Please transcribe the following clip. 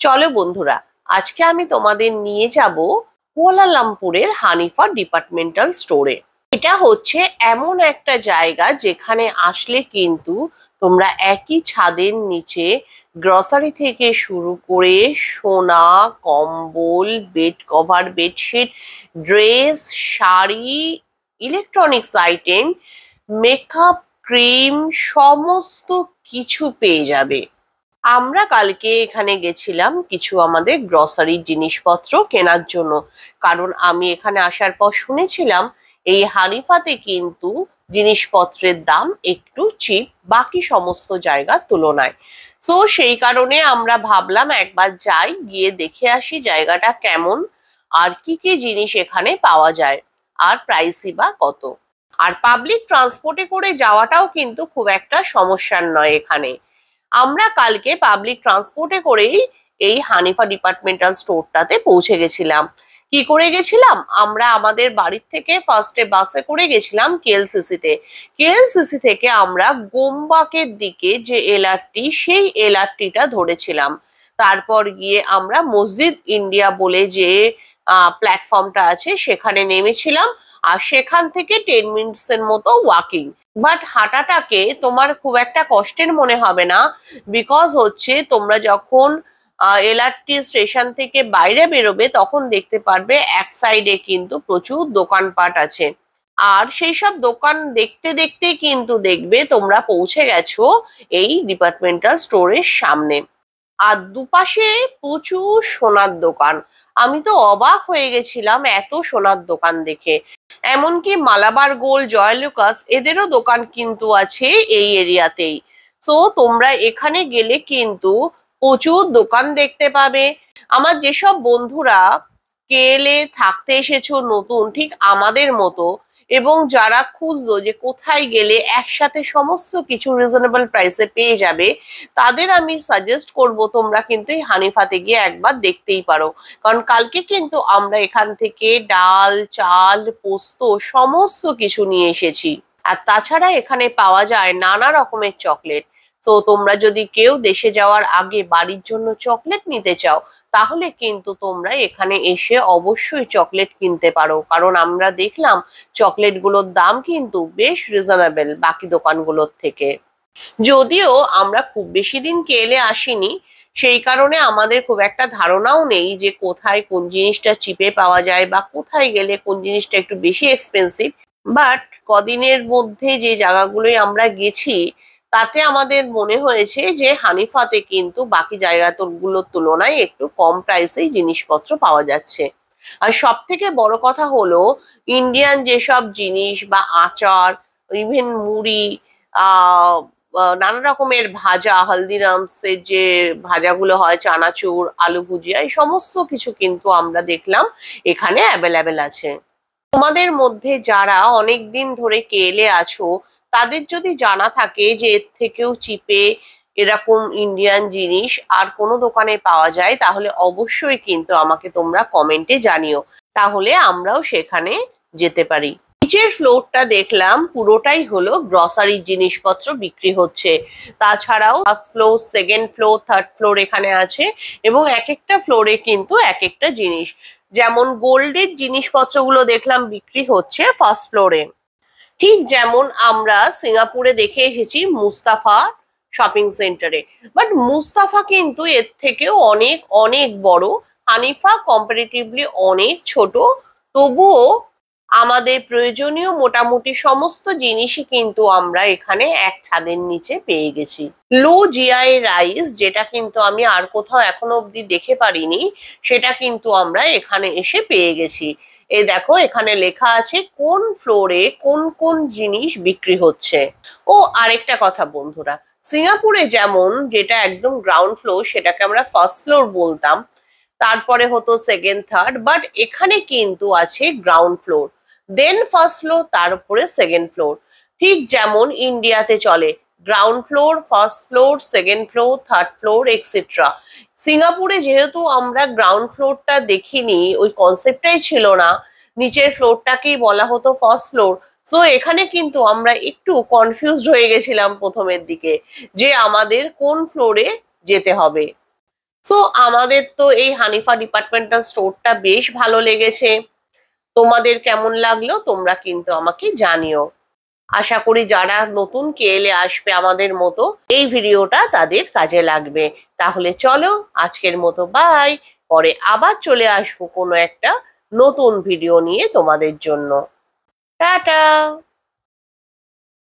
চলো বন্ধুরা, আজকে আমি তোমাদের নিয়ে যাব কুয়ালালামপুরের হানিফা ডিপার্টমেন্টাল স্টোরে। এটা হচ্ছে এমন একটা জায়গা যেখানে আসলে কিন্তু তোমরা একই ছাদের নিচে গ্রসারি থেকে শুরু করে সোনা, কম্বল, bed cover, bedsheet, dress, sari, electronics item, makeup, cream সমস্ত কিছু পেয়ে যাবে। আমরা কালকে এখানে গেছিলাম কিছু আমাদের গ্রসারির জিনিসপত্র কেনার জন্য, কারণ আমি এখানে আসার পর শুনেছিলাম এই হানিফাতে কিন্তু জিনিসপত্রের দাম একটু চিপ বাকি সমস্ত জায়গার তুলনায়। তো সেই কারণে আমরা ভাবলাম একবার যাই, গিয়ে দেখে আসি জায়গাটা কেমন, আর কি কি জিনিস এখানে পাওয়া যায়, আর প্রাইসই বা কত। আর পাবলিক ট্রান্সপোর্টে করে যাওয়াটাও কিন্তু খুব একটা সমস্যার নয় এখানে। আমরা কালকে পাবলিক ট্রান্সপোর্টে করেই এই হানিফা ডিপার্টমেন্টাল স্টোরটাতে পৌঁছে গেছিলাম। কি করে গেছিলাম? আমরা আমাদের বাড়ির থেকে ফার্স্টে বাসে করে গেছিলাম কেএলসিসি-তে। কেএলসিসি থেকে আমরা গোমবাকের দিকে যে এলআরটি, সেই এলআরটিটা ধরেছিলাম। তারপর গিয়ে আমরা মসজিদ ইন্ডিয়া বলে যে প্ল্যাটফর্মটা আছে সেখানে নেমেছিলাম। আর সেখান থেকে 10 মিনিটস এর মতো ওয়াকিং। বাট হাঁটাটাকে তোমার খুব একটা কষ্টের মনে হবে না, বিকজ হচ্ছে তোমরা যখন এলআরটি স্টেশন থেকে বাইরে বেরোবে তখন দেখতে পারবে এক সাইডে কিন্তু প্রচুর দোকানপাট আছে। আর সেই সব দোকান দেখতে দেখতে কিন্তু দেখবে তোমরা পৌঁছে গেছো এই ডিপার্টমেন্টাল স্টোরের সামনে। আর দুপাশে প্রচুর সোনার দোকান। আমি তো অবাক হয়ে গেছিলাম এত সোনার দোকান দেখে। এমনকি মালাবার গোল্ড, জয়লুকাস এদেরও দোকান কিন্তু আছে এই এরিয়াতেই। তো তোমরা এখানে গেলে কিন্তু প্রচুর দোকান দেখতে পাবে। আমার যেসব বন্ধুরা কেএলএ থাকতে এসেছো নতুন, ঠিক আমাদের মতো, এবং যারা খুঁজছো যে কোথায় গেলে একসাথে সমস্ত কিছু রিজনেবল প্রাইসে পেয়ে যাবে, তাদের আমি সাজেস্ট করব তোমরা কিন্তু এই হানিফাতে গিয়ে একবার দেখতেই পারো। কারণ কালকে কিন্তু আমরা এখান থেকে ডাল, চাল, পোস্ত সমস্ত কিছু নিয়ে এসেছি। আর তাছাড়া এখানে পাওয়া যায় নানা রকমের চকলেট। তো তোমরা যদি কেউ দেশে যাওয়ার আগে বাড়ির জন্য চকলেট নিতে চাও, তাহলে কিন্তু তোমরা এখানে এসে অবশ্যই চকলেট কিনতে পারো, কারণ আমরা দেখলাম চকলেটগুলোর দাম কিন্তু বেশ রিজনেবল বাকি দোকানগুলোর থেকে। যদিও আমরা খুব বেশি দিন কেএলএ আসিনি, সেই কারণে আমাদের খুব একটা ধারণাও নেই যে কোথায় কোন জিনিসটা চিপে পাওয়া যায় বা কোথায় গেলে কোন জিনিসটা একটু বেশি এক্সপেন্সিভ। বাট কদিনের মধ্যে যে জায়গাগুলোয় আমরা গেছি, তাতে আমাদের মনে হয়েছে যে হানিফাতে কিন্তু বাকি জায়গাগুলোর তুলনায় একটু কম প্রাইসেই জিনিসপত্র পাওয়া যাচ্ছে। আর সব থেকে বড় কথা হলো ইন্ডিয়ান যেসব জিনিস বা আচার, ইভেন মুড়ি, আহ নানা রকমের ভাজা, হলদিরামসের যে ভাজাগুলো হয়, চানাচুর, আলু ভুজিয়া, এই সমস্ত কিছু কিন্তু আমরা দেখলাম এখানে অ্যাভেলেবেল আছে। তোমাদের মধ্যে যারা অনেক দিন ধরে কেএলএ আছো, তাদের যদি জানা থাকে যে এর থেকেও চিপে এরকম ইন্ডিয়ান জিনিস আর কোনো দোকানে পাওয়া যায়, তাহলে অবশ্যই কিন্তু আমাকে তোমরা কমেন্টে জানিও, তাহলে আমরাও সেখানে যেতে পারি। নিচের ফ্লোরটা দেখলাম পুরোটাই হলো গ্রসারির জিনিসপত্র বিক্রি হচ্ছে। তাছাড়াও first floor, second floor, third floor এখানে আছে, এবং এক একটা ফ্লোরে কিন্তু এক একটা জিনিস। যেমন গোল্ডের জিনিসপত্রগুলো দেখলাম বিক্রি হচ্ছে ফার্স্ট ফ্লোরে, ঠিক যেমন আমরা সিঙ্গাপুরে দেখে এসেছি মুস্তাফা শপিং সেন্টারে। বাট মুস্তাফা কিন্তু এর থেকেও অনেক অনেক বড়, হানিফা কম্পারেটিভলি অনেক ছোট। তবুও আমাদের প্রয়োজনীয় মোটামুটি সমস্ত জিনিসই কিন্তু আমরা এখানে এক ছাদের নিচে পেয়ে গেছি। লো জিআই রাইস, যেটা কিন্তু আমি আর কোথাও এখনো অব্দি দেখে পারিনি, সেটা কিন্তু আমরা এখানে এসে পেয়ে গেছি। এই দেখো এখানে লেখা আছে কোন ফ্লোরে কোন কোন জিনিস বিক্রি হচ্ছে। ও আরেকটা কথা বন্ধুরা, সিঙ্গাপুরে যেমন যেটা একদম গ্রাউন্ড ফ্লোর সেটাকে আমরা ফার্স্ট ফ্লোর বলতাম, তারপরে হতো সেকেন্ড, থার্ড, বাট এখানে কিন্তু আছে গ্রাউন্ড ফ্লোর, দেন ফার্স্ট ফ্লোর, তার উপরে সেকেন্ড ফ্লোর। ঠিক যেমন ইন্ডিয়াতে চলে ground floor, first floor, second floor, third floor, etcetera. সিঙ্গাপুরে যেহেতু আমরা গ্রাউন্ড ফ্লোরটা দেখিনি, ওই কনসেপ্টটাই ছিল না, নিচের ফ্লোরটাকেই বলা হতো ফার্স্ট ফ্লোর। সো এখানে কিন্তু আমরা একটু কনফিউজড হয়ে গেছিলাম প্রথমের দিকে যে আমাদের কোন ফ্লোরে যেতে হবে। সো আমাদের তো এই হানিফা ডিপার্টমেন্টাল স্টোরটা বেশ ভালো লেগেছে। তোমাদের কেমন লাগলো তোমরা কিন্তু আমাকে জানিও। আশা করি যারা নতুন কেএলএ আসবে আমাদের মতো এই ভিডিওটা তাদের কাজে লাগবে। তাহলে চলো আজকের মতো বাই। পরে আবার চলে আসবো কোনো একটা নতুন ভিডিও নিয়ে তোমাদের জন্য। টাটা।